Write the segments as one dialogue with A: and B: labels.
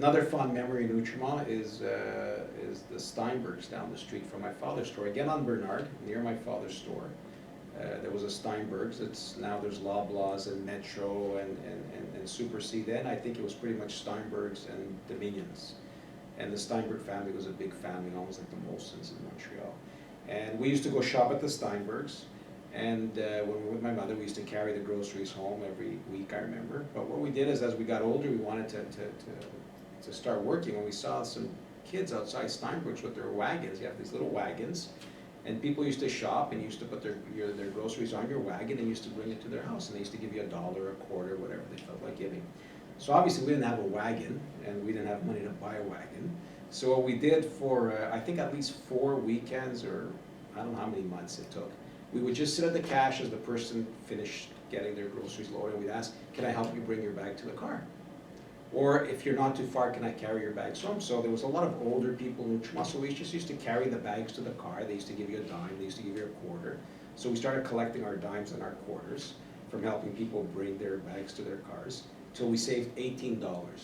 A: Another fond memory in Outremont is the Steinbergs down the street from my father's store. Again on Bernard, near my father's store. There was a Steinberg's. There's Loblaws and Metro and Super C. Then I think it was pretty much Steinberg's and Dominions. And the Steinberg family was a big family, almost like the Molsons in Montreal. And we used to go shop at the Steinberg's. And when we were with my mother, we used to carry the groceries home every week, I remember. But what we did is, as we got older, we wanted to start working. And we saw some kids outside Steinberg's with their wagons. You have these little wagons. And people used to shop and used to put their groceries on your wagon and used to bring it to their house. And they used to give you $1, a quarter, whatever they felt like giving. So obviously we didn't have a wagon, and we didn't have money to buy a wagon. So what we did for, I think at least 4 weekends, or I don't know how many months it took, we would just sit at the cash as the person finished getting their groceries loaded, and we'd ask, can I help you bring your bag to the car? Or if you're not too far, can I carry your bags home? So there was a lot of older people in Outremont, so we just used to carry the bags to the car. They used to give you a dime, they used to give you a quarter. So we started collecting our dimes and our quarters from helping people bring their bags to their cars, till we saved $18.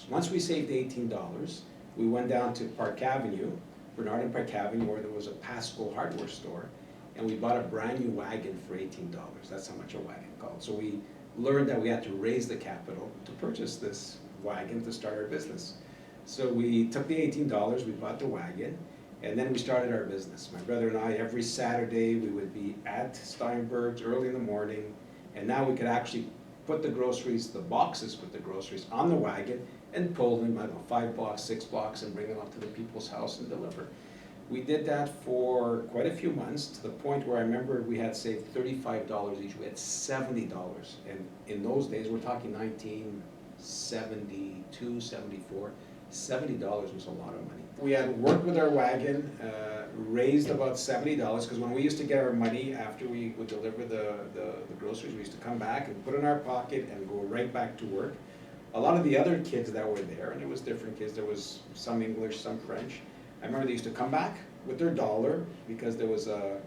A: Once we saved $18, we went down to Park Avenue, Bernard and Park Avenue, where there was a Pascal hardware store, and we bought a brand new wagon for $18. That's how much a wagon cost. So we learned that we had to raise the capital to purchase this wagon to start our business. So we took the $18, we bought the wagon, and then we started our business. My brother and I, every Saturday, we would be at Steinberg's early in the morning, and now we could actually put the groceries, the boxes with the groceries, on the wagon and pull them, I don't know, 5 blocks, 6 blocks, and bring them up to the people's house and deliver. We did that for quite a few months, to the point where I remember we had saved $35 each. We had $70, and in those days, we're talking 1972, 74, $70 was a lot of money. We had worked with our wagon, raised about $70, because when we used to get our money after we would deliver the groceries, we used to come back and put it in our pocket and go right back to work. A lot of the other kids that were there, and it was different kids, there was some English, some French, I remember they used to come back with their $1, because there was a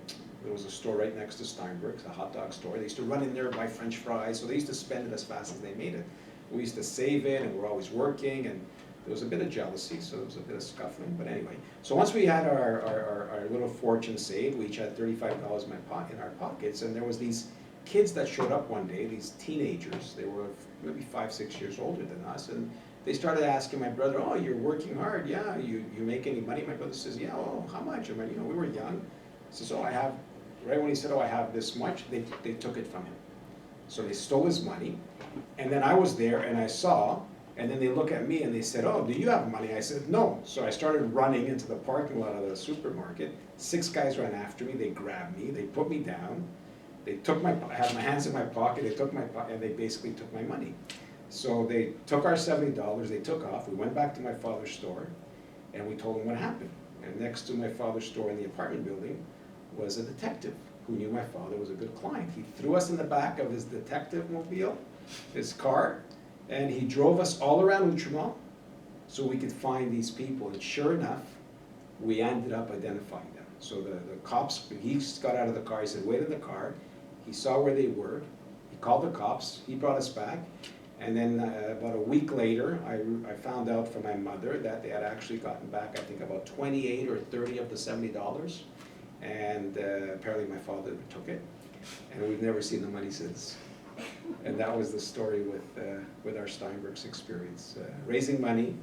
A: store right next to Steinberg's, a hot dog store. They used to run in there, buy French fries, so they used to spend it as fast as they made it. We used to save it, and we're always working, and there was a bit of jealousy, so there was a bit of scuffling, but anyway. So once we had our little fortune saved, we each had $35 in our pockets, and there was these kids that showed up one day, these teenagers. They were maybe 5, 6 years older than us, and they started asking my brother, oh, you're working hard, yeah, you make any money? My brother says, yeah, oh, how much? I mean, we were young. He says, oh, I have, right when he said, oh, I have this much, they took it from him. So they stole his money, and then I was there, and I saw, and then they look at me and they said, oh, do you have money? I said, no. So I started running into the parking lot of the supermarket. 6 guys ran after me, they grabbed me, they put me down, they took I had my hands in my pocket, they took my pocket, and they basically took my money. So they took our $70, they took off, we went back to my father's store, and we told him what happened. And next to my father's store in the apartment building was a detective who knew my father was a good client. He threw us in the back of his detective mobile, his car, and he drove us all around Outremont so we could find these people. And sure enough, we ended up identifying them. So the cops, he got out of the car, he said, wait in the car. He saw where they were, he called the cops, he brought us back. And then about a week later, I found out from my mother that they had actually gotten back, I think, about 28 or 30 of the $70. And apparently my father took it. And we've never seen the money since. And that was the story with our Steinberg's experience. Raising money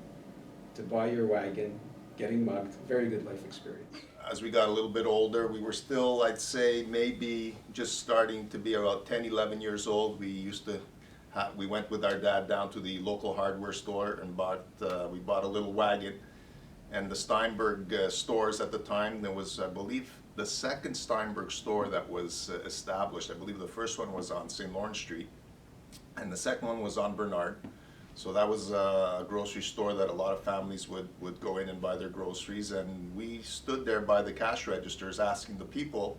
A: to buy your wagon, getting mugged, very good life experience.
B: As we got a little bit older, we were still, I'd say, maybe just starting to be about 10, 11 years old. We went with our dad down to the local hardware store and we bought a little wagon. And the Steinberg stores at the time, there was, I believe, the second Steinberg store that was established. I believe the first one was on St. Lawrence Street, and the second one was on Bernard. So that was a grocery store that a lot of families would go in and buy their groceries, and we stood there by the cash registers asking the people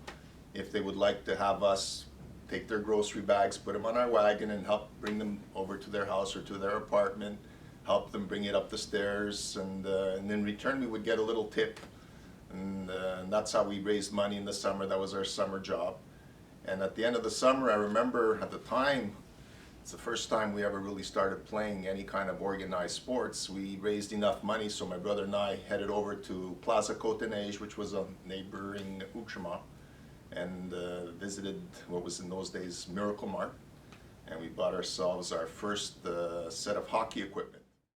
B: if they would like to have us take their grocery bags, put them on our wagon, and help bring them over to their house or to their apartment, help them bring it up the stairs, and in return we would get a little tip. And that's how we raised money in the summer. That was our summer job. And at the end of the summer, I remember at the time, it's the first time we ever really started playing any kind of organized sports. We raised enough money, so my brother and I headed over to Plaza Cotonage, which was a neighboring Outremont, and visited what was in those days Miracle Mart, and we bought ourselves our first set of hockey equipment.